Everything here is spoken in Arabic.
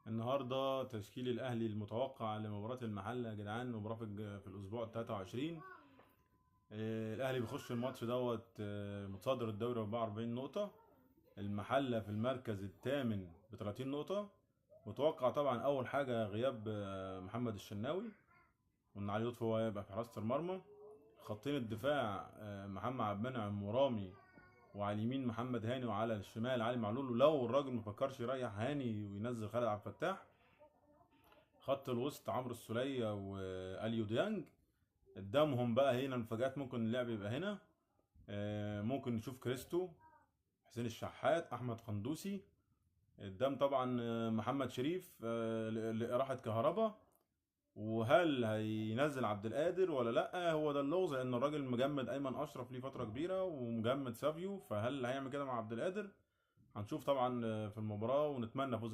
النهارده تشكيل الاهلي المتوقع لمباراة المحلة يا جدعان، مباراة في الاسبوع ال 23. الاهلي بيخش الماتش دوت متصدر الدوري ب 44 نقطة. المحلة في المركز الثامن ب 30 نقطة. متوقع طبعا اول حاجة غياب محمد الشناوي، وان علي لطفي هو هيبقى في حراسة المرمى. خطين الدفاع محمد عبد المنعم ورامي، وعلى اليمين محمد هاني، وعلى الشمال علي معلول، ولو الراجل مفكرش يريح هاني وينزل خالد عبد الفتاح. خط الوسط عمرو السولية واليو ديانج. قدامهم بقى هنا المفاجآت، ممكن اللعب يبقى هنا ممكن نشوف كريستو، حسين الشحات، احمد قندوسي. قدام طبعا محمد شريف لإراحة كهربا. وهل هينزل عبد القادر ولا لا؟ هو ده اللغز، لان الراجل مجمد ايمن اشرف ليه فتره كبيره ومجمد سافيو، فهل هيعمل كده مع عبد القادر؟ هنشوف طبعا في المباراه، ونتمنى فوز